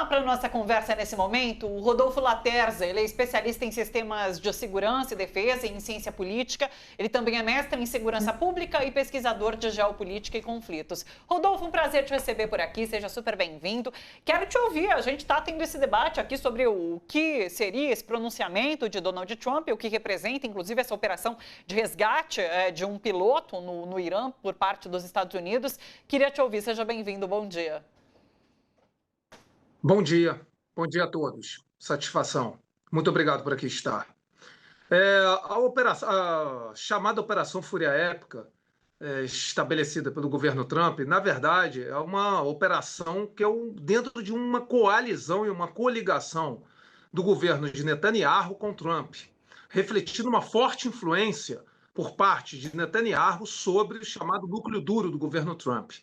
para a nossa conversa nesse momento o Rodolfo Laterza. Ele é especialista em sistemas de segurança e defesa e em ciência política. Ele também é mestre em segurança pública e pesquisador de geopolítica e conflitos. Rodolfo, um prazer te receber por aqui, seja super bem-vindo. Quero te ouvir, a gente está tendo esse debate aqui sobre o que seria esse pronunciamento de Donald Trump, o que representa, inclusive, essa operação de resgate de um piloto no Irã por parte dos Estados Unidos. Queria te ouvir, seja bem-vindo, bom dia. Bom dia a todos. Satisfação. Muito obrigado por aqui estar. A chamada Operação Fúria Épica, estabelecida pelo governo Trump, na verdade, é uma operação que é dentro de uma coalizão e uma coligação do governo de Netanyahu com Trump, refletindo uma forte influência por parte de Netanyahu sobre o chamado núcleo duro do governo Trump.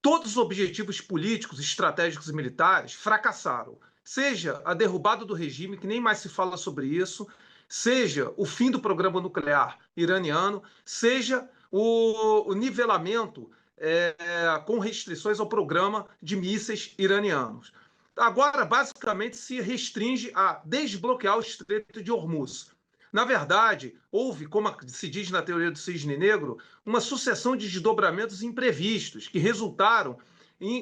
Todos os objetivos políticos, estratégicos e militares fracassaram. Seja a derrubada do regime, que nem mais se fala sobre isso, seja o fim do programa nuclear iraniano, seja o nivelamento com restrições ao programa de mísseis iranianos. Agora, basicamente, se restringe a desbloquear o Estreito de Hormuz. Na verdade, houve, como se diz na teoria do cisne negro, uma sucessão de desdobramentos imprevistos que resultaram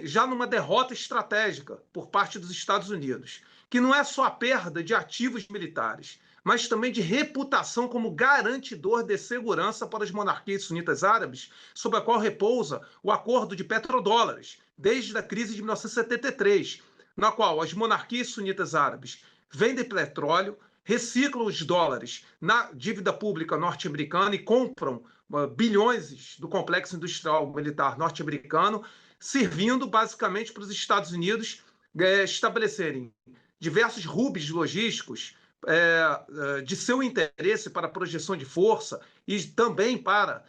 já numa derrota estratégica por parte dos Estados Unidos, que não é só a perda de ativos militares, mas também de reputação como garantidor de segurança para as monarquias sunitas árabes, sob a qual repousa o acordo de petrodólares, desde a crise de 1973, na qual as monarquias sunitas árabes vendem petróleo, reciclam os dólares na dívida pública norte-americana e compram bilhões do complexo industrial militar norte-americano, servindo basicamente para os Estados Unidos estabelecerem diversos hubs logísticos de seu interesse para a projeção de força e também para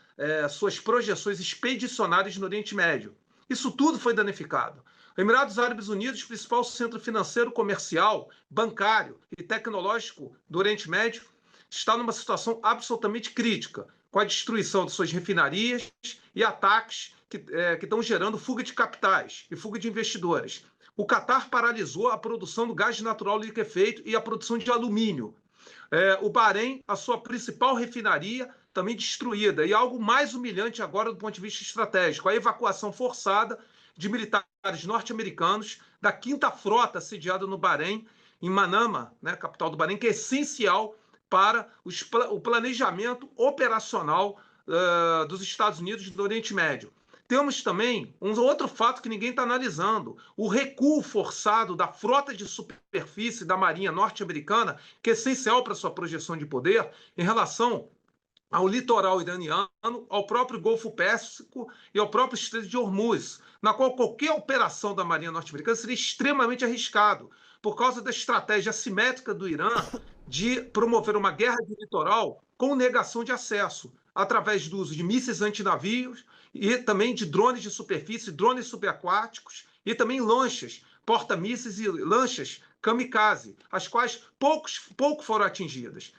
suas projeções expedicionárias no Oriente Médio. Isso tudo foi danificado. Emirados Árabes Unidos, principal centro financeiro, comercial, bancário e tecnológico do Oriente Médio, está numa situação absolutamente crítica, com a destruição de suas refinarias e ataques que estão gerando fuga de capitais e fuga de investidores. O Catar paralisou a produção do gás natural liquefeito e a produção de alumínio. O Bahrein, a sua principal refinaria, também destruída. E algo mais humilhante agora do ponto de vista estratégico, a evacuação forçada de militares norte-americanos da 5ª Frota sediada no Bahrein, em Manama, né, capital do Bahrein, que é essencial para o planejamento operacional dos Estados Unidos do Oriente Médio. Temos também um outro fato que ninguém está analisando, o recuo forçado da frota de superfície da Marinha norte-americana, que é essencial para sua projeção de poder, em relação ao litoral iraniano, ao próprio Golfo Pérsico e ao próprio Estreito de Hormuz, na qual qualquer operação da Marinha norte-americana seria extremamente arriscado, por causa da estratégia assimétrica do Irã de promover uma guerra de litoral com negação de acesso, através do uso de mísseis antinavios e também de drones de superfície, drones subaquáticos e também lanchas, porta-mísseis e lanchas kamikaze, as quais pouco foram atingidas.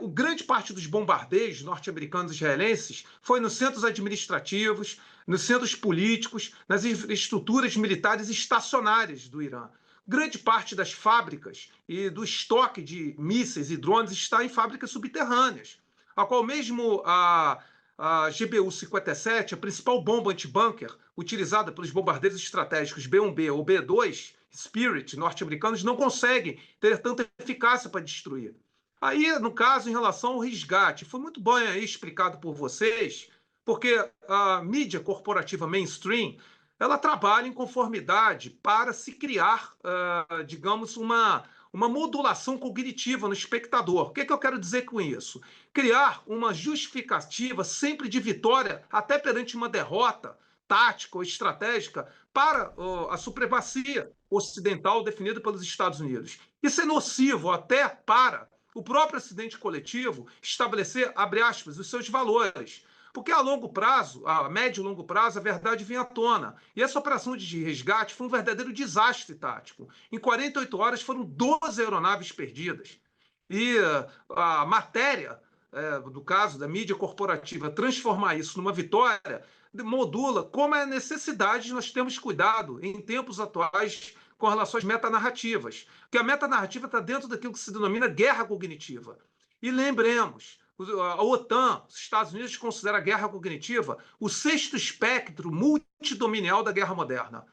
Grande parte dos bombardeios norte-americanos e israelenses foi nos centros administrativos, nos centros políticos, nas infraestruturas militares estacionárias do Irã. Grande parte das fábricas e do estoque de mísseis e drones está em fábricas subterrâneas, a qual mesmo a GBU-57, a principal bomba anti-bunker utilizada pelos bombardeiros estratégicos B-1B ou B-2, Spirit, norte-americanos, não conseguem ter tanta eficácia para destruir. Aí, no caso, em relação ao resgate, foi muito bem aí explicado por vocês, porque a mídia corporativa mainstream, ela trabalha em conformidade para se criar, digamos, uma modulação cognitiva no espectador. O que eu quero dizer com isso? Criar uma justificativa sempre de vitória, até perante uma derrota tática ou estratégica, para a supremacia ocidental definida pelos Estados Unidos. Isso é nocivo até para o próprio acidente coletivo estabelecer, abre aspas, os seus valores. Porque a longo prazo, a médio e longo prazo, a verdade vem à tona. E essa operação de resgate foi um verdadeiro desastre tático. Em 48 horas foram 12 aeronaves perdidas. E a matéria, do caso da mídia corporativa, transformar isso numa vitória, modula como é a necessidade de nós termos cuidado em tempos atuais com relação às metanarrativas, porque a metanarrativa está dentro daquilo que se denomina guerra cognitiva. E lembremos, a OTAN, os Estados Unidos, considera a guerra cognitiva o sexto espectro multidominial da guerra moderna.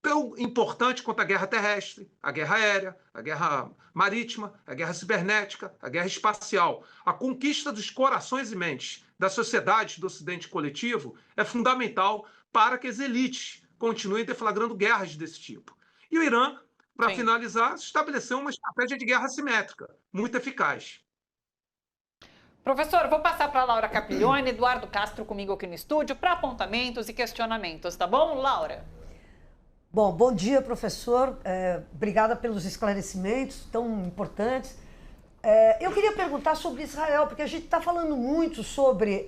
Tão importante quanto a guerra terrestre, a guerra aérea, a guerra marítima, a guerra cibernética, a guerra espacial. A conquista dos corações e mentes das sociedades do Ocidente coletivo é fundamental para que as elites continuem deflagrando guerras desse tipo. E o Irã, para finalizar, estabeleceu uma estratégia de guerra assimétrica, muito eficaz. Professor, vou passar para a Laura Capiglione, Eduardo Castro comigo aqui no estúdio para apontamentos e questionamentos, tá bom, Laura? Bom dia, professor. Obrigada pelos esclarecimentos tão importantes. Eu queria perguntar sobre Israel, porque a gente está falando muito sobre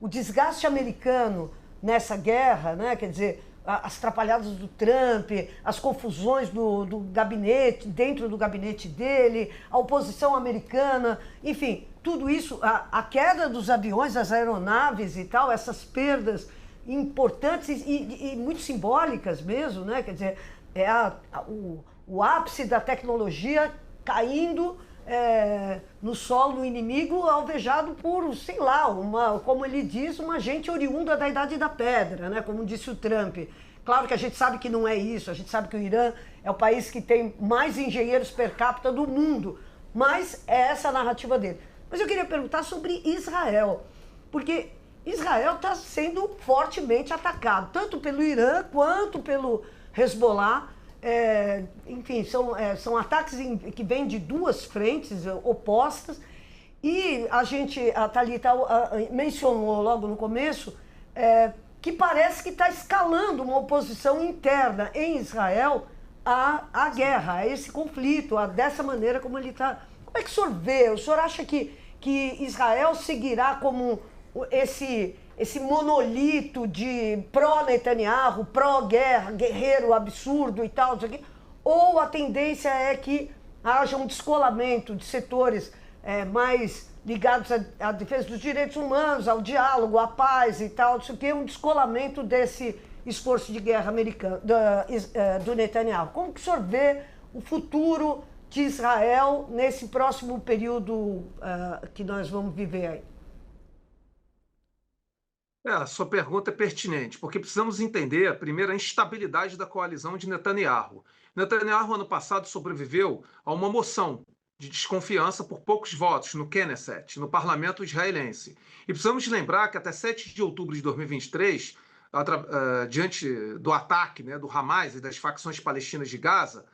o desgaste americano nessa guerra, né? Quer dizer, as trapalhadas do Trump, as confusões do gabinete, dentro do gabinete dele, a oposição americana, enfim, tudo isso, a queda dos aviões, das aeronaves e tal, essas perdas importantes e muito simbólicas mesmo, né? Quer dizer, o ápice da tecnologia caindo no solo inimigo, alvejado por, sei lá, como ele diz, uma gente oriunda da Idade da Pedra, né? Como disse o Trump. Claro que a gente sabe que não é isso, a gente sabe que o Irã é o país que tem mais engenheiros per capita do mundo, mas é essa a narrativa dele. Mas eu queria perguntar sobre Israel, porque Israel está sendo fortemente atacado, tanto pelo Irã quanto pelo Hezbollah. Enfim, são ataques que vêm de duas frentes opostas. E a Thalita mencionou logo no começo que parece que está escalando uma oposição interna em Israel à guerra, a esse conflito, dessa maneira como ele está. Como é que o senhor vê? O senhor acha que Israel seguirá como esse monolito de pró-Netanyahu, pró-guerra, guerreiro absurdo e tal, isso aqui, ou a tendência é que haja um descolamento de setores mais ligados à defesa dos direitos humanos, ao diálogo, à paz e tal, isso aqui, um descolamento desse esforço de guerra americano, do Netanyahu. Como que o senhor vê o futuro de Israel nesse próximo período que nós vamos viver aí? A sua pergunta é pertinente, porque precisamos entender, primeiro, a instabilidade da coalizão de Netanyahu. Netanyahu, ano passado, sobreviveu a uma moção de desconfiança por poucos votos no Knesset, no parlamento israelense. E precisamos lembrar que até 7 de outubro de 2023, diante do ataque, né, do Hamas e das facções palestinas de Gaza,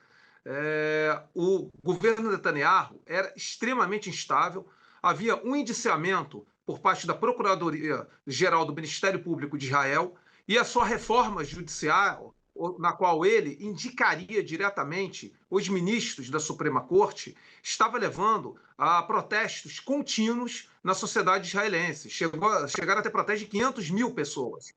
o governo Netanyahu era extremamente instável, havia um indiciamento por parte da Procuradoria-Geral do Ministério Público de Israel e a sua reforma judicial, na qual ele indicaria diretamente os ministros da Suprema Corte, estava levando a protestos contínuos na sociedade israelense. Chegaram a ter protestos de 500 mil pessoas.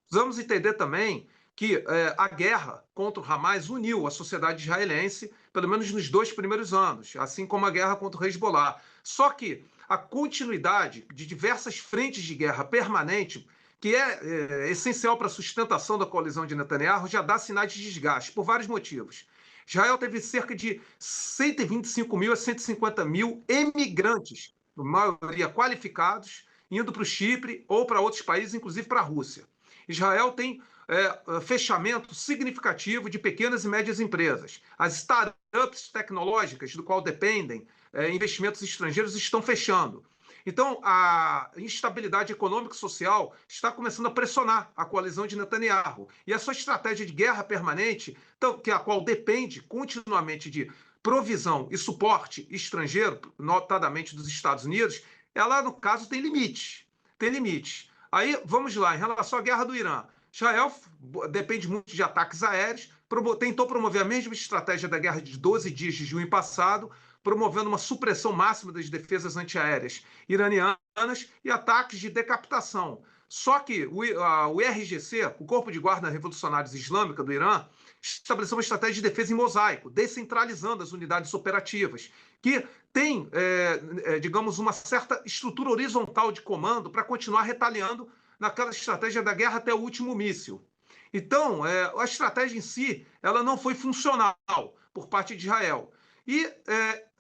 Precisamos entender também que a guerra contra o Hamas uniu a sociedade israelense, pelo menos nos 2 primeiros anos, assim como a guerra contra o Hezbollah. Só que a continuidade de diversas frentes de guerra permanente, que é essencial para a sustentação da coalizão de Netanyahu, já dá sinais de desgaste, por vários motivos. Israel teve cerca de 125 mil a 150 mil emigrantes, na maioria qualificados, indo para o Chipre ou para outros países, inclusive para a Rússia. Israel tem fechamento significativo de pequenas e médias empresas. As startups tecnológicas, do qual dependem investimentos estrangeiros, estão fechando. Então, a instabilidade econômica e social está começando a pressionar a coalizão de Netanyahu. E a sua estratégia de guerra permanente, a qual depende continuamente de provisão e suporte estrangeiro, notadamente dos Estados Unidos, ela, no caso, tem limites. Tem limites. Aí, vamos lá, em relação à guerra do Irã. Israel depende muito de ataques aéreos, tentou promover a mesma estratégia da guerra de 12 dias de junho passado, promovendo uma supressão máxima das defesas antiaéreas iranianas e ataques de decapitação. Só que o IRGC, o Corpo de Guarda Revolucionários Islâmica do Irã, estabeleceu uma estratégia de defesa em mosaico, descentralizando as unidades operativas, que tem, digamos, uma certa estrutura horizontal de comando para continuar retaliando naquela estratégia da guerra até o último míssil. Então, a estratégia em si, ela não foi funcional por parte de Israel. E,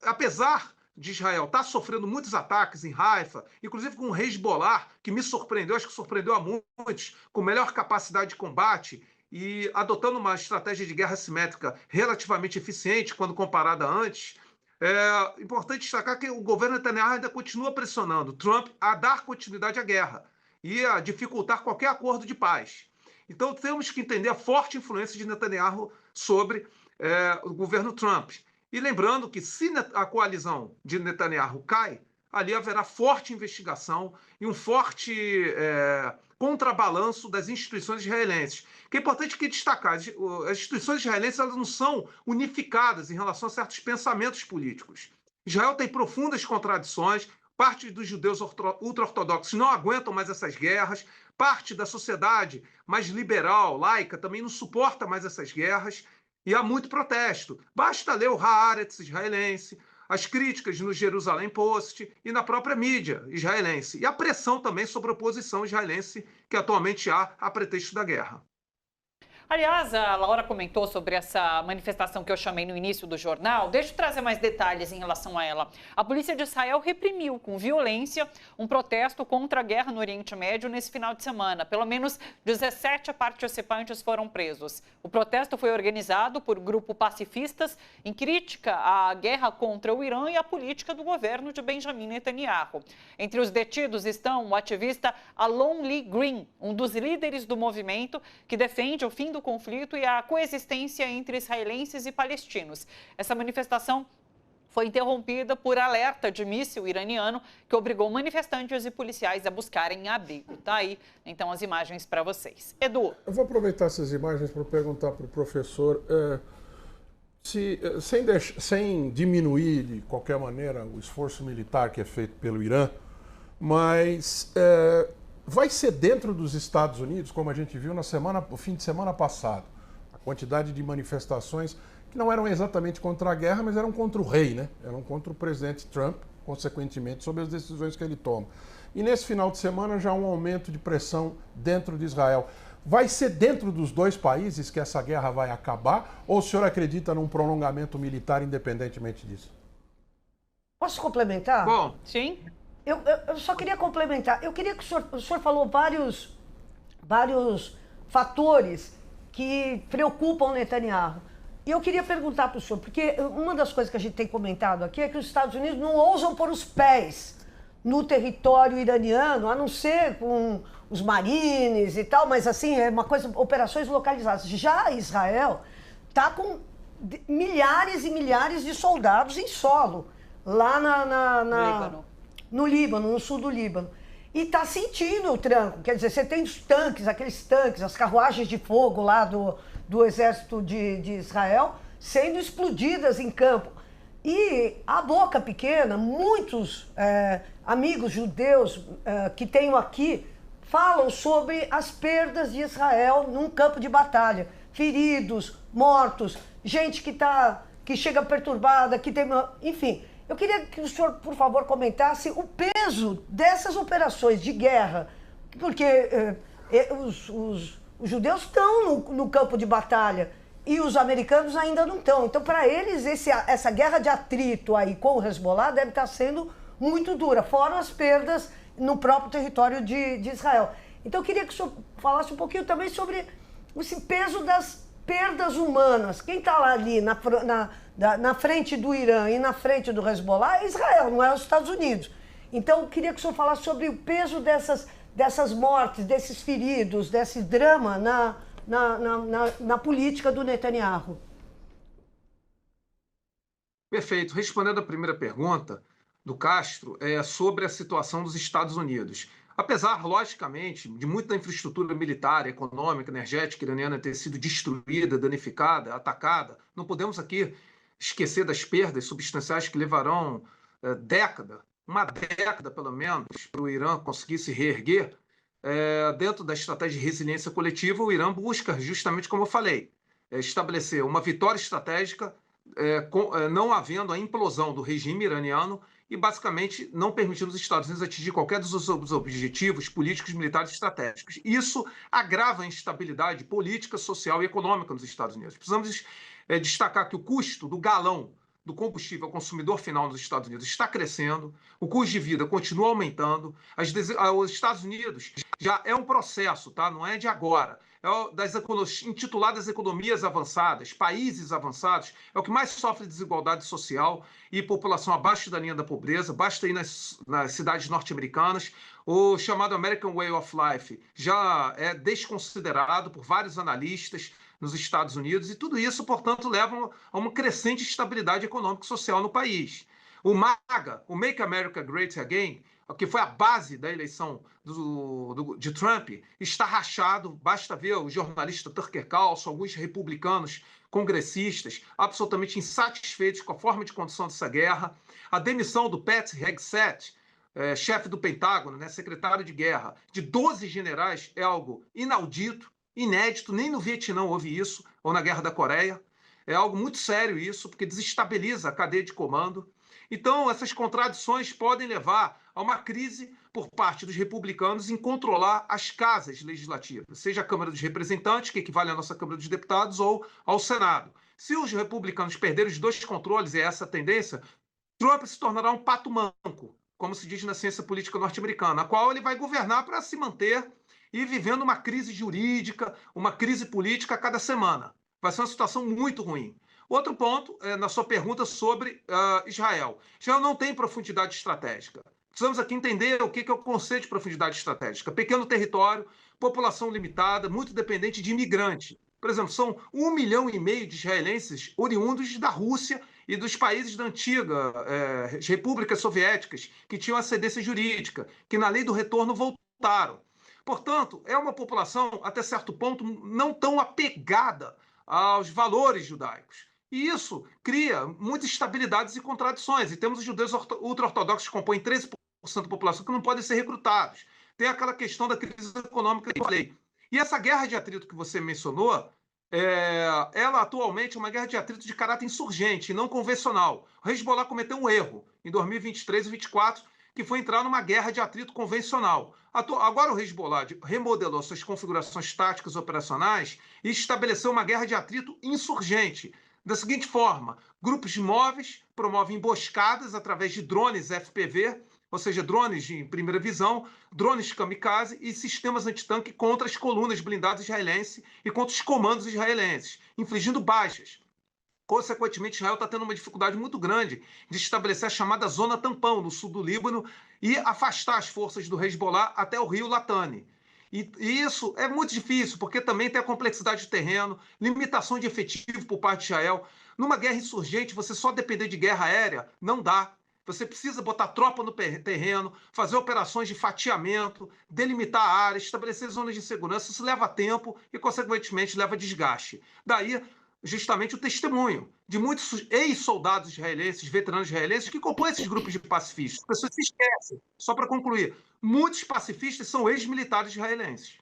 apesar de Israel estar sofrendo muitos ataques em Haifa, inclusive com o Hezbollah, que me surpreendeu, acho que surpreendeu a muitos, com melhor capacidade de combate e adotando uma estratégia de guerra assimétrica relativamente eficiente quando comparada a antes, é importante destacar que o governo Netanyahu ainda continua pressionando Trump a dar continuidade à guerra e a dificultar qualquer acordo de paz. Então, temos que entender a forte influência de Netanyahu sobre o governo Trump. E lembrando que, se a coalizão de Netanyahu cai, ali haverá forte investigação e um forte contrabalanço das instituições israelenses. Que é importante aqui destacar, as instituições israelenses elas não são unificadas em relação a certos pensamentos políticos. Israel tem profundas contradições, parte dos judeus ultra-ortodoxos não aguentam mais essas guerras, parte da sociedade mais liberal, laica, também não suporta mais essas guerras, e há muito protesto. Basta ler o Haaretz israelense, as críticas no Jerusalém Post e na própria mídia israelense, e a pressão também sobre a oposição israelense que atualmente há a pretexto da guerra. Aliás, a Laura comentou sobre essa manifestação que eu chamei no início do jornal. Deixa eu trazer mais detalhes em relação a ela. A polícia de Israel reprimiu com violência um protesto contra a guerra no Oriente Médio nesse final de semana. Pelo menos 17 participantes foram presos. O protesto foi organizado por grupos pacifistas em crítica à guerra contra o Irã e à política do governo de Benjamin Netanyahu. Entre os detidos estão o ativista Alon Lee Green, um dos líderes do movimento que defende o fim do conflito e a coexistência entre israelenses e palestinos. Essa manifestação foi interrompida por alerta de míssil iraniano que obrigou manifestantes e policiais a buscarem abrigo. Tá aí, então, as imagens para vocês. Edu. Eu vou aproveitar essas imagens para perguntar para o professor sem diminuir de qualquer maneira o esforço militar que é feito pelo Irã, mas vai ser dentro dos Estados Unidos, como a gente viu no fim de semana passado, a quantidade de manifestações que não eram exatamente contra a guerra, mas eram contra o rei, né? Eram contra o presidente Trump, consequentemente, sobre as decisões que ele toma. E nesse final de semana já há um aumento de pressão dentro de Israel. Vai ser dentro dos dois países que essa guerra vai acabar, ou o senhor acredita num prolongamento militar independentemente disso? Posso complementar? Bom, sim. Eu só queria complementar. Eu queria que o senhor falou vários fatores que preocupam o Netanyahu. E eu queria perguntar para o senhor, porque uma das coisas que a gente tem comentado aqui é que os Estados Unidos não ousam pôr os pés no território iraniano, a não ser com os marines e tal, mas assim, é uma coisa, operações localizadas. Já Israel está com milhares e milhares de soldados em solo, lá no Líbano, no sul do Líbano. E está sentindo o tranco. Quer dizer, você tem os tanques, aqueles tanques, as carruagens de fogo lá do exército de Israel sendo explodidas em campo. E a boca pequena, muitos amigos judeus que tenho aqui falam sobre as perdas de Israel num campo de batalha. Feridos, mortos, gente que chega perturbada, que tem... Enfim... Eu queria que o senhor, por favor, comentasse o peso dessas operações de guerra, porque os judeus estão no campo de batalha e os americanos ainda não estão. Então, para eles, essa guerra de atrito aí com o Hezbollah deve estar sendo muito dura, fora as perdas no próprio território de Israel. Então, eu queria que o senhor falasse um pouquinho também sobre esse peso das perdas humanas. Quem está lá ali na frente do Irã e na frente do Hezbollah é Israel, não é os Estados Unidos. Então, eu queria que o senhor falasse sobre o peso dessas mortes, desses feridos, desse drama na política do Netanyahu. Perfeito. Respondendo à primeira pergunta do Castro, sobre a situação dos Estados Unidos. Apesar, logicamente, de muita infraestrutura militar, econômica, energética iraniana ter sido destruída, danificada, atacada, não podemos aqui esquecer das perdas substanciais que levarão uma década pelo menos, para o Irã conseguir se reerguer. Dentro da estratégia de resiliência coletiva, o Irã busca, justamente como eu falei, estabelecer uma vitória estratégica, não havendo a implosão do regime iraniano e, basicamente, não permitindo os Estados Unidos atingir qualquer dos objetivos políticos, militares e estratégicos. Isso agrava a instabilidade política, social e econômica nos Estados Unidos. Precisamos destacar que o custo do galão do combustível ao consumidor final nos Estados Unidos está crescendo, o custo de vida continua aumentando, os Estados Unidos já é um processo, tá? Não é de agora, das intituladas economias avançadas, países avançados, é o que mais sofre desigualdade social e população abaixo da linha da pobreza. Basta ir nas cidades norte-americanas, o chamado American Way of Life já é desconsiderado por vários analistas nos Estados Unidos, e tudo isso, portanto, leva a uma crescente estabilidade econômica e social no país. O MAGA, o Make America Great Again, que foi a base da eleição de Trump, está rachado. Basta ver o jornalista Tucker Carlson, alguns republicanos congressistas absolutamente insatisfeitos com a forma de condução dessa guerra. A demissão do Pete Hegseth, chefe do Pentágono, né, secretário de guerra, de 12 generais, é algo inaudito, inédito, nem no Vietnã houve isso, ou na Guerra da Coreia. É algo muito sério isso, porque desestabiliza a cadeia de comando. Então, essas contradições podem levar a uma crise por parte dos republicanos em controlar as casas legislativas, seja a Câmara dos Representantes, que equivale à nossa Câmara dos Deputados, ou ao Senado. Se os republicanos perderem os dois controles, e é essa a tendência, Trump se tornará um pato manco, como se diz na ciência política norte-americana, a qual ele vai governar para se manter e vivendo uma crise jurídica, uma crise política a cada semana. Vai ser uma situação muito ruim. Outro ponto, na sua pergunta sobre Israel. Israel não tem profundidade estratégica. Precisamos aqui entender o que é o conceito de profundidade estratégica. Pequeno território, população limitada, muito dependente de imigrante. Por exemplo, são 1,5 milhão de israelenses oriundos da Rússia e dos países da antiga repúblicas soviéticas, que tinham ascendência jurídica, que na lei do retorno voltaram. Portanto, é uma população, até certo ponto, não tão apegada aos valores judaicos. E isso cria muitas instabilidades e contradições. E temos os judeus ultra-ortodoxos que compõem 13% da população que não podem ser recrutados. Tem aquela questão da crise econômica que eu falei. E essa guerra de atrito que você mencionou, ela atualmente é uma guerra de atrito de caráter insurgente, não convencional. O Hezbollah cometeu um erro em 2023 e 2024, que foi entrar numa guerra de atrito convencional. Agora o Hezbollah remodelou suas configurações táticas operacionais e estabeleceu uma guerra de atrito insurgente. Da seguinte forma, grupos móveis promovem emboscadas através de drones FPV, ou seja, drones de primeira visão, drones kamikaze e sistemas antitanque contra as colunas blindadas israelenses e contra os comandos israelenses, infligindo baixas. Consequentemente, Israel está tendo uma dificuldade muito grande de estabelecer a chamada zona tampão no sul do Líbano e afastar as forças do Hezbollah até o rio Litani. E isso é muito difícil, porque também tem a complexidade do terreno, limitação de efetivo por parte de Israel. Numa guerra insurgente, você só depender de guerra aérea não dá. Você precisa botar tropa no terreno, fazer operações de fatiamento, delimitar a área, estabelecer zonas de segurança. Isso leva tempo e, consequentemente, leva desgaste. Daí, justamente, o testemunho de muitos ex-soldados israelenses, veteranos israelenses, que compõem esses grupos de pacifistas. As pessoas se esquecem. Só para concluir, muitos pacifistas são ex-militares israelenses.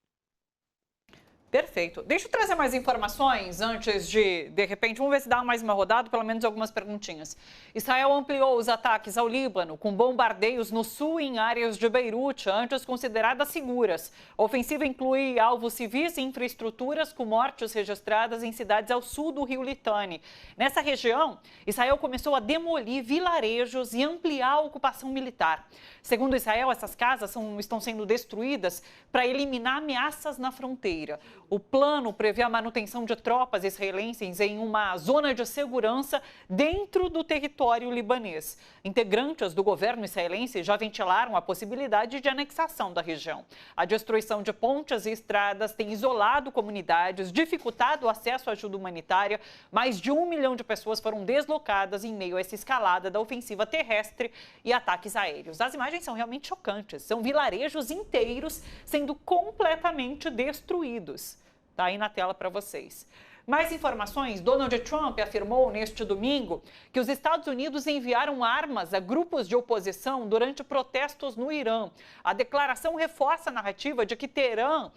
Perfeito. Deixa eu trazer mais informações antes de repente, vamos ver se dá mais uma rodada, pelo menos algumas perguntinhas. Israel ampliou os ataques ao Líbano com bombardeios no sul e em áreas de Beirute, antes consideradas seguras. A ofensiva inclui alvos civis e infraestruturas, com mortes registradas em cidades ao sul do rio Litani. Nessa região, Israel começou a demolir vilarejos e ampliar a ocupação militar. Segundo Israel, essas casas estão sendo destruídas para eliminar ameaças na fronteira. O plano prevê a manutenção de tropas israelenses em uma zona de segurança dentro do território libanês. Integrantes do governo israelense já ventilaram a possibilidade de anexação da região. A destruição de pontes e estradas tem isolado comunidades, dificultado o acesso à ajuda humanitária. Mais de 1 milhão de pessoas foram deslocadas em meio a essa escalada da ofensiva terrestre e ataques aéreos. As imagens são realmente chocantes. São vilarejos inteiros sendo completamente destruídos. Está aí na tela para vocês. Mais informações, Donald Trump afirmou neste domingo que os Estados Unidos enviaram armas a grupos de oposição durante protestos no Irã. A declaração reforça a narrativa de que Teherã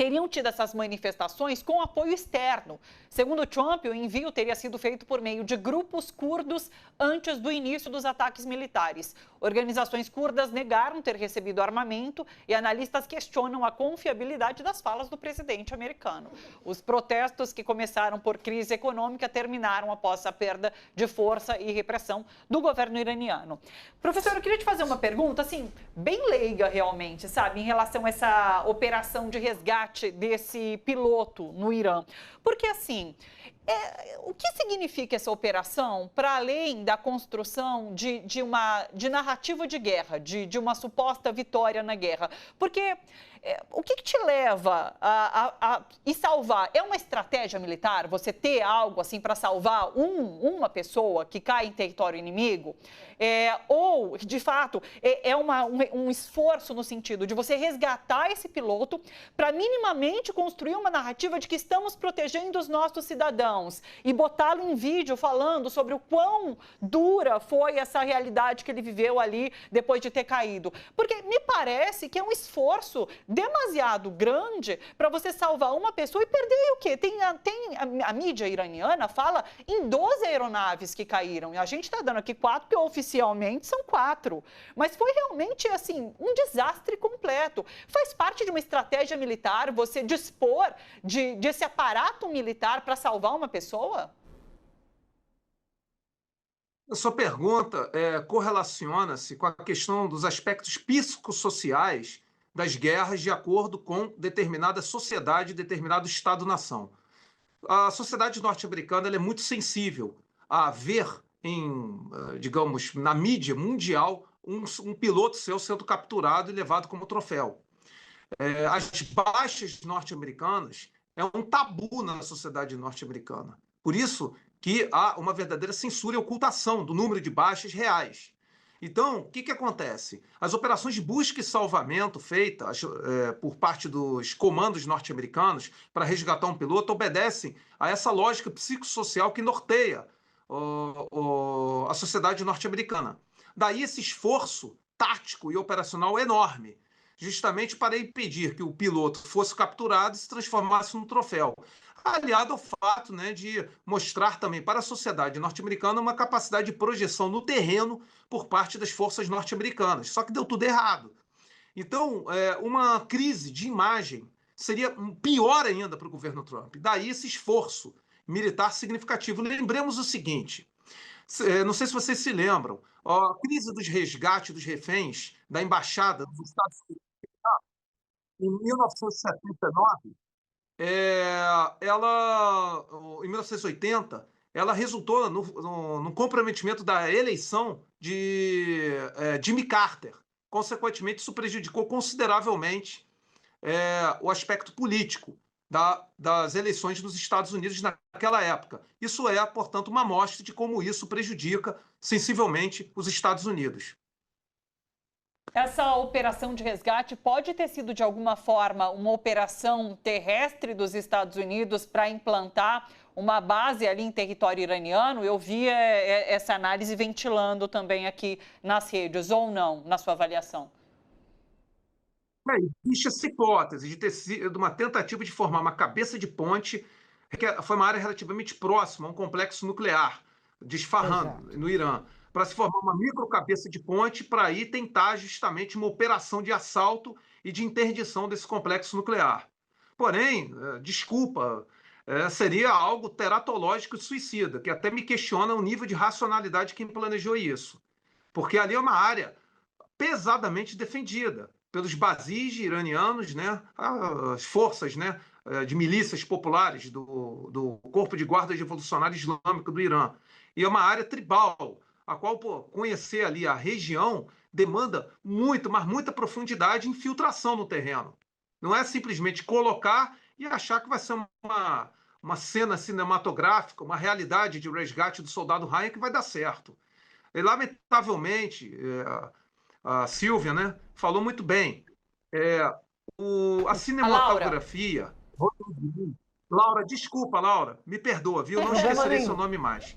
teriam tido essas manifestações com apoio externo. Segundo Trump, o envio teria sido feito por meio de grupos curdos antes do início dos ataques militares. Organizações curdas negaram ter recebido armamento e analistas questionam a confiabilidade das falas do presidente americano. Os protestos, que começaram por crise econômica, terminaram após a perda de força e repressão do governo iraniano. Professor, eu queria te fazer uma pergunta, assim, bem leiga realmente, sabe, em relação a essa operação de resgate desse piloto no Irã. Porque, assim, o que significa essa operação para além da construção de narrativa de guerra, de uma suposta vitória na guerra? Porque o que te leva a salvar? É uma estratégia militar você ter algo assim para salvar uma pessoa que cai em território inimigo? Ou, de fato, um esforço no sentido de você resgatar esse piloto para minimamente construir uma narrativa de que estamos protegendo os nossos cidadãos e botá-lo em vídeo falando sobre o quão dura foi essa realidade que ele viveu ali depois de ter caído? Porque me parece que é um esforço demasiado grande para você salvar uma pessoa e perder o quê? A mídia iraniana fala em 12 aeronaves que caíram, e a gente está dando aqui 4, porque oficialmente são 4. Mas foi realmente, assim, um desastre completo. Faz parte de uma estratégia militar você dispor desse aparato militar para salvar uma pessoa? A sua pergunta correlaciona-se com a questão dos aspectos psicossociais das guerras de acordo com determinada sociedade, determinado Estado-nação. A sociedade norte-americana é muito sensível a ver digamos, na mídia mundial, um piloto seu sendo capturado e levado como troféu. As baixas norte-americanas é um tabu na sociedade norte-americana. Por isso que há uma verdadeira censura e ocultação do número de baixas reais. Então, o que acontece? As operações de busca e salvamento feitas por parte dos comandos norte-americanos para resgatar um piloto obedecem a essa lógica psicossocial que norteia a sociedade norte-americana. Daí esse esforço tático e operacional enorme, justamente para impedir que o piloto fosse capturado e se transformasse num troféu. Aliado ao fato, né, de mostrar também para a sociedade norte-americana uma capacidade de projeção no terreno por parte das forças norte-americanas. Só que deu tudo errado. Então, uma crise de imagem seria pior ainda para o governo Trump. Daí esse esforço militar significativo. Lembremos o seguinte, não sei se vocês se lembram, a crise dos resgates dos reféns da Embaixada dos Estados Unidos em 1979, em 1980, ela resultou no comprometimento da eleição de Jimmy Carter. Consequentemente, isso prejudicou consideravelmente o aspecto político das eleições nos Estados Unidos naquela época. Isso portanto, uma amostra de como isso prejudica sensivelmente os Estados Unidos. Essa operação de resgate pode ter sido, de alguma forma, uma operação terrestre dos Estados Unidos para implantar uma base ali em território iraniano? Eu vi essa análise ventilando também aqui nas redes, ou não, na sua avaliação? Existe essa hipótese de ter sido uma tentativa de formar uma cabeça de ponte, que foi uma área relativamente próxima a um complexo nuclear de Isfahan, no Irã, para se formar uma microcabeça de ponte para aí tentar justamente uma operação de assalto e de interdição desse complexo nuclear. Porém, desculpa, seria algo teratológico e suicida, que até me questiona o nível de racionalidade de quem planejou isso. Porque ali é uma área pesadamente defendida pelos Basij iranianos, né, as forças, né, de milícias populares do Corpo de Guarda Revolucionária Islâmica do Irã. E é uma área tribal, a qual conhecer ali a região demanda muita profundidade e infiltração no terreno. Não é simplesmente colocar e achar que vai ser uma cena cinematográfica, uma realidade de resgate do soldado Ryan que vai dar certo. E, lamentavelmente, a Silvia, né, falou muito bem. A cinematografia... Laura, desculpa, Laura, me perdoa, viu? Eu não esquecerei seu nome mais.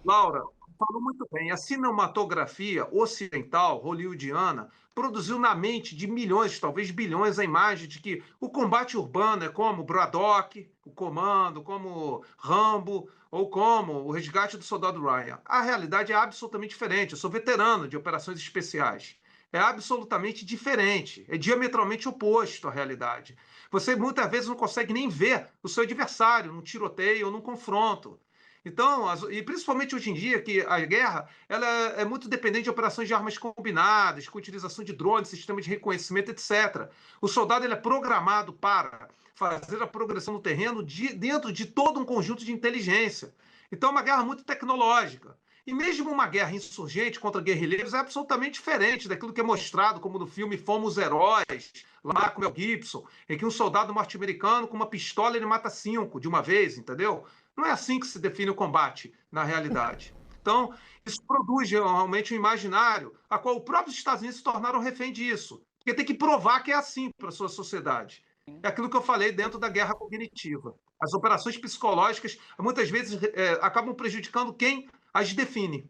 Laura, Falou muito bem. A cinematografia ocidental, hollywoodiana, produziu na mente de milhões, talvez bilhões, a imagem de que o combate urbano é como Braddock, o Comando, como Rambo, ou como o Resgate do Soldado Ryan. A realidade é absolutamente diferente. Eu sou veterano de operações especiais. É absolutamente diferente. É diametralmente oposto à realidade. Você muitas vezes não consegue nem ver o seu adversário num tiroteio ou num confronto. Então, e principalmente hoje em dia, que a guerra ela é muito dependente de operações de armas combinadas, com utilização de drones, sistemas de reconhecimento, etc. O soldado ele é programado para fazer a progressão no terreno dentro de todo um conjunto de inteligência. Então, é uma guerra muito tecnológica. E mesmo uma guerra insurgente contra guerrilheiros é absolutamente diferente daquilo que é mostrado, como no filme Fomos Heróis, lá com o Mel Gibson, em que um soldado norte-americano com uma pistola ele mata 5 de uma vez, entendeu? Não é assim que se define o combate na realidade. Então, isso produz realmente um imaginário a qual os próprios Estados Unidos se tornaram refém disso. Porque tem que provar que é assim para a sua sociedade. É aquilo que eu falei dentro da guerra cognitiva. As operações psicológicas, muitas vezes, acabam prejudicando quem as define.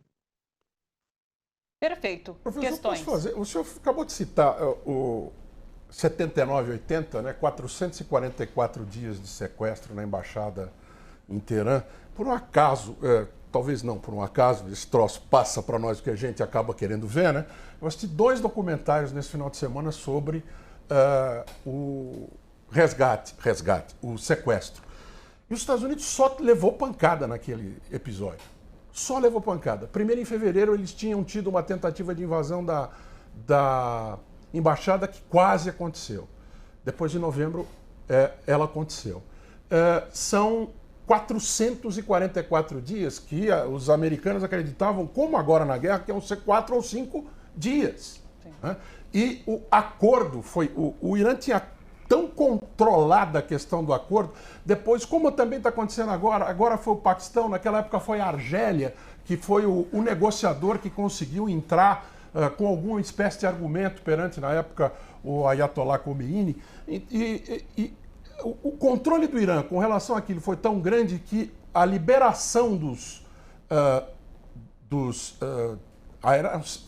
Perfeito. Professor, Questões. posso fazer? O senhor acabou de citar o 79-80, né? 444 dias de sequestro na embaixada em Teherã. Por um acaso, talvez não por um acaso, esse troço passa para nós o que a gente acaba querendo ver, né? Eu assisti 2 documentários nesse final de semana sobre o resgate, o sequestro. E os Estados Unidos só levou pancada naquele episódio. Só levou pancada. Primeiro, em fevereiro, eles tinham tido uma tentativa de invasão da embaixada que quase aconteceu. Depois de novembro, ela aconteceu. São 444 dias que os americanos acreditavam, como agora na guerra, que iam ser 4 ou 5 dias. Né? E o acordo foi... O Irã tinha tão controlada a questão do acordo, depois, como também está acontecendo agora foi o Paquistão, naquela época foi a Argélia, que foi o negociador que conseguiu entrar com alguma espécie de argumento perante, na época, o Ayatollah Khomeini, e o controle do Irã com relação àquilo foi tão grande que a liberação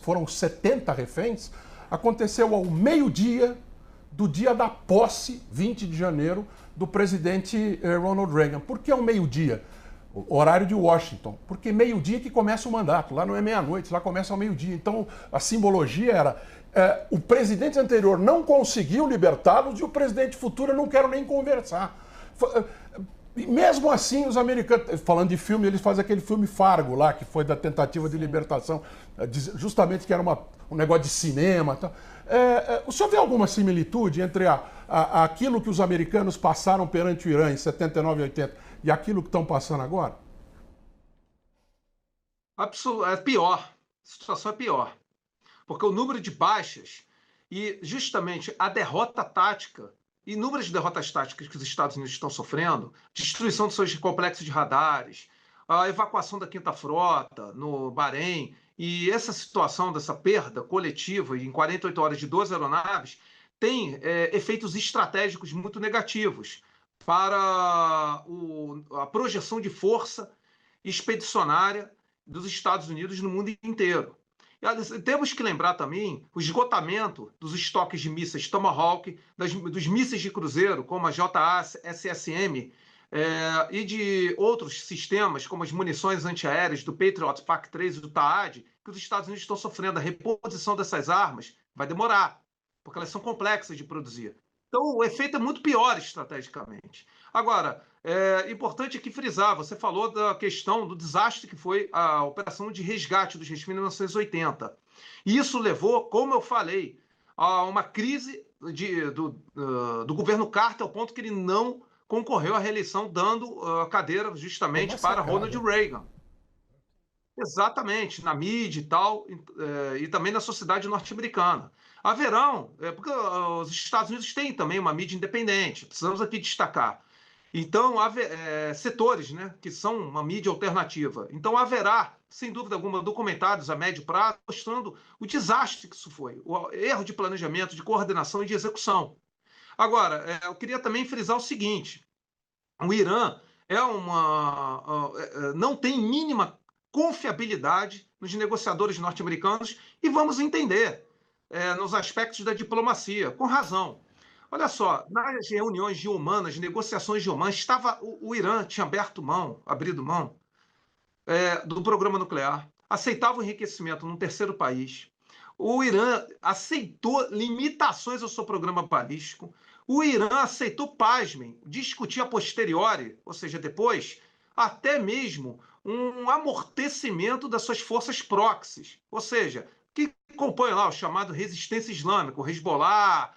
foram 70 reféns, aconteceu ao meio-dia do dia da posse, 20 de janeiro, do presidente Ronald Reagan. Por que ao meio-dia? Horário de Washington. Porque meio-dia que começa o mandato. Lá não é meia-noite, lá começa ao meio-dia. Então, a simbologia era o presidente anterior não conseguiu libertá-los e o presidente futuro não quero nem conversar. Mesmo assim, os americanos, falando de filme, eles fazem aquele filme Fargo lá, que foi da tentativa de libertação, justamente que era um negócio de cinema. Tal. O senhor vê alguma similitude entre aquilo que os americanos passaram perante o Irã em 79 e 80 e aquilo que estão passando agora? É pior. A situação é pior. Porque o número de baixas e justamente a derrota tática, inúmeras derrotas táticas que os Estados Unidos estão sofrendo, destruição dos seus complexos de radares, a evacuação da Quinta Frota no Bahrein, e essa situação dessa perda coletiva em 48 horas de 12 aeronaves tem efeitos estratégicos muito negativos para a projeção de força expedicionária dos Estados Unidos no mundo inteiro. E temos que lembrar também o esgotamento dos estoques de mísseis Tomahawk, dos mísseis de cruzeiro, como a JASSM, e de outros sistemas, como as munições antiaéreas do Patriot PAC-3 e do TAAD, que os Estados Unidos estão sofrendo. A reposição dessas armas vai demorar, porque elas são complexas de produzir. Então, o efeito é muito pior estrategicamente. Agora, é importante aqui frisar, você falou da questão do desastre que foi a operação de resgate dos reféns em 1980. E isso levou, como eu falei, a uma crise do governo Carter, ao ponto que ele não concorreu à reeleição, dando a cadeira justamente para Ronald Reagan. Exatamente, na mídia e tal, e também na sociedade norte-americana. Haverão, porque os Estados Unidos têm também uma mídia independente, precisamos aqui destacar. Então, setores, né, que são uma mídia alternativa. Então, haverá, sem dúvida alguma, documentários a médio prazo mostrando o desastre que isso foi, o erro de planejamento, de coordenação e de execução. Agora, eu queria também frisar o seguinte: o Irã não tem mínima confiabilidade nos negociadores norte-americanos e vamos entender nos aspectos da diplomacia, com razão. Olha só, nas reuniões de Omã, nas negociações de Omã, o Irã tinha abrido mão do programa nuclear, aceitava o enriquecimento num terceiro país. O Irã aceitou limitações ao seu programa balístico. O Irã aceitou, pasmem, discutir a posteriori, ou seja, depois, até mesmo um amortecimento das suas forças proxies, ou seja, que compõem lá o chamado resistência islâmica, o Hezbollah,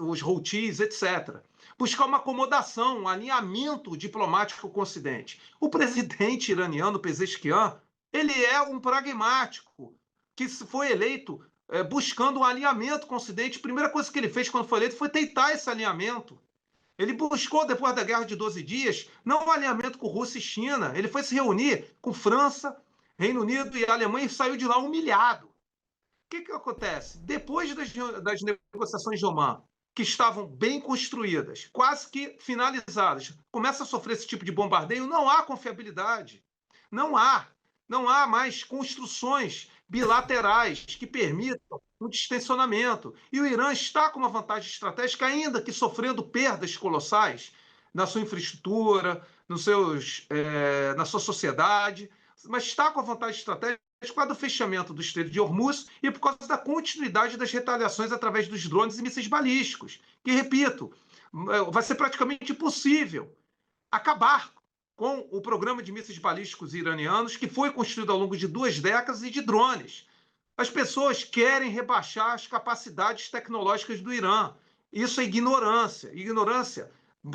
os Houthis, etc. Buscar uma acomodação, um alinhamento diplomático com o Ocidente. O presidente iraniano, Pezeshkian, ele é um pragmático que foi eleito buscando um alinhamento com o Ocidente. A primeira coisa que ele fez quando foi eleito foi tentar esse alinhamento. Ele buscou, depois da Guerra de 12 Dias, não um alinhamento com Rússia e China. Ele foi se reunir com França, Reino Unido e Alemanha e saiu de lá humilhado. O que acontece? Depois das negociações de Omã, que estavam bem construídas, quase que finalizadas, começa a sofrer esse tipo de bombardeio, não há confiabilidade. Não há mais construções bilaterais que permitam um distensionamento. E o Irã está com uma vantagem estratégica, ainda que sofrendo perdas colossais na sua infraestrutura, na sua sociedade, mas está com a vantagem estratégica por causa do fechamento do Estreito de Hormuz e por causa da continuidade das retaliações através dos drones e mísseis balísticos, que, repito, vai ser praticamente impossível acabar com o programa de mísseis balísticos iranianos, que foi construído ao longo de 2 décadas, e de drones. As pessoas querem rebaixar as capacidades tecnológicas do Irã. Isso é ignorância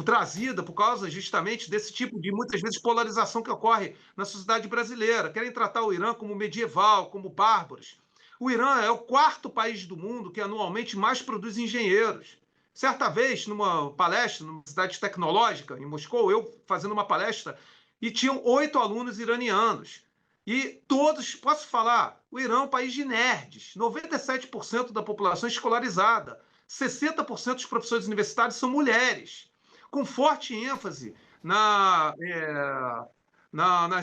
trazida por causa justamente desse tipo de, muitas vezes, polarização que ocorre na sociedade brasileira. Querem tratar o Irã como medieval, como bárbaros. O Irã é o 4º país do mundo que anualmente mais produz engenheiros. Certa vez, numa palestra, numa cidade tecnológica, em Moscou, eu fazendo uma palestra, e tinham 8 alunos iranianos. E todos, posso falar, o Irã é um país de nerds. 97% da população é escolarizada. 60% dos professores universitários são mulheres, com forte ênfase nas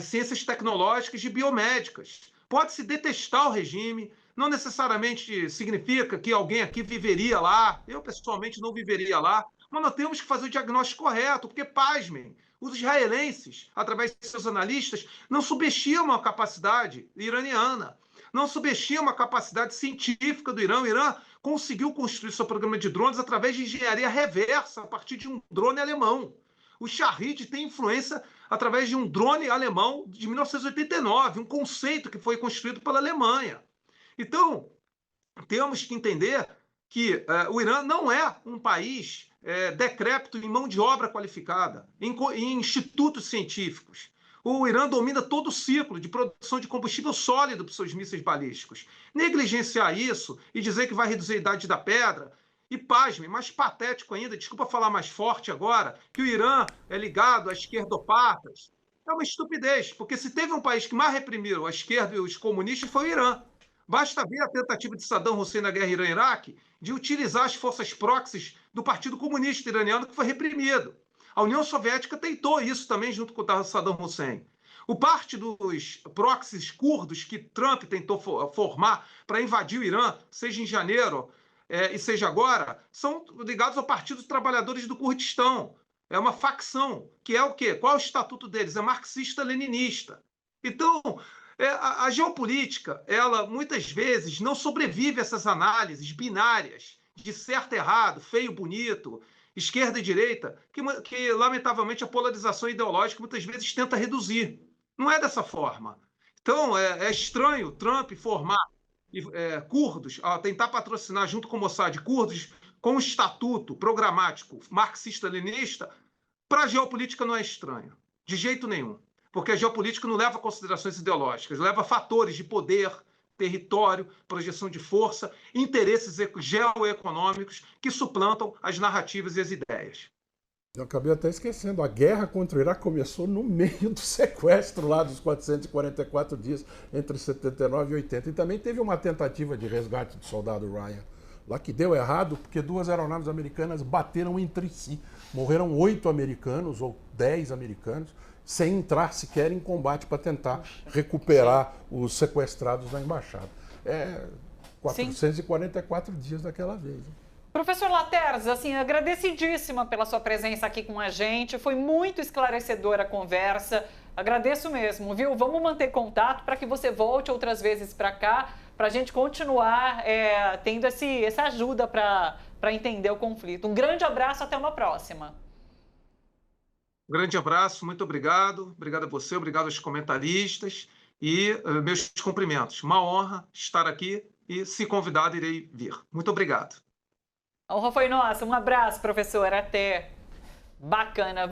ciências tecnológicas e biomédicas. Pode-se detestar o regime, não necessariamente significa que alguém aqui viveria lá. Eu, pessoalmente, não viveria lá. Mas nós temos que fazer o diagnóstico correto, porque, pasmem, os israelenses, através de seus analistas, não subestimam a capacidade iraniana, não subestimam a capacidade científica do Irã. O Irã conseguiu construir seu programa de drones através de engenharia reversa, a partir de um drone alemão. O Shahed tem influência através de um drone alemão de 1989, um conceito que foi construído pela Alemanha. Então, temos que entender que o Irã não é um país decrépito em mão de obra qualificada, em institutos científicos. O Irã domina todo o ciclo de produção de combustível sólido para os seus mísseis balísticos. Negligenciar isso e dizer que vai reduzir a idade da pedra, e pasme, mais patético ainda, desculpa falar mais forte agora, que o Irã é ligado a esquerdopatas, é uma estupidez, porque se teve um país que mais reprimiu a esquerda e os comunistas foi o Irã. Basta ver a tentativa de Saddam Hussein na guerra Irã-Iraque de utilizar as forças proxies do Partido Comunista Iraniano, que foi reprimido. A União Soviética tentou isso também junto com o Saddam Hussein. O parte dos proxies curdos que Trump tentou formar para invadir o Irã, seja em janeiro e seja agora, são ligados ao Partido dos Trabalhadores do Kurdistão. É uma facção, que é o quê? Qual é o estatuto deles? É marxista-leninista. Então, a geopolítica, ela muitas vezes não sobrevive a essas análises binárias de certo e errado, feio, bonito, esquerda e direita, que lamentavelmente a polarização ideológica muitas vezes tenta reduzir. Não é dessa forma. Então, é estranho Trump formar curdos, tentar patrocinar junto com o Mossad curdos com um estatuto programático marxista-leninista. Para a geopolítica não é estranho, de jeito nenhum. Porque a geopolítica não leva considerações ideológicas, leva fatores de poder, território, projeção de força, interesses geoeconômicos que suplantam as narrativas e as ideias. Eu acabei até esquecendo, a guerra contra o Iraque começou no meio do sequestro lá dos 444 dias, entre 79 e 80. E também teve uma tentativa de resgate do soldado Ryan, lá que deu errado, porque 2 aeronaves americanas bateram entre si. Morreram 8 americanos, ou 10 americanos, sem entrar sequer em combate para tentar recuperar os sequestrados da embaixada. 444 dias daquela vez. Professor Laterza, assim, agradecidíssima pela sua presença aqui com a gente. Foi muito esclarecedora a conversa. Agradeço mesmo, viu? Vamos manter contato para que você volte outras vezes para cá, para a gente continuar tendo essa ajuda para entender o conflito. Um grande abraço, até uma próxima. Um grande abraço, muito obrigado. Obrigado a você, obrigado aos comentaristas e meus cumprimentos. Uma honra estar aqui e, se convidado, irei vir. Muito obrigado. A honra foi nossa. Um abraço, professor. Até. Bacana.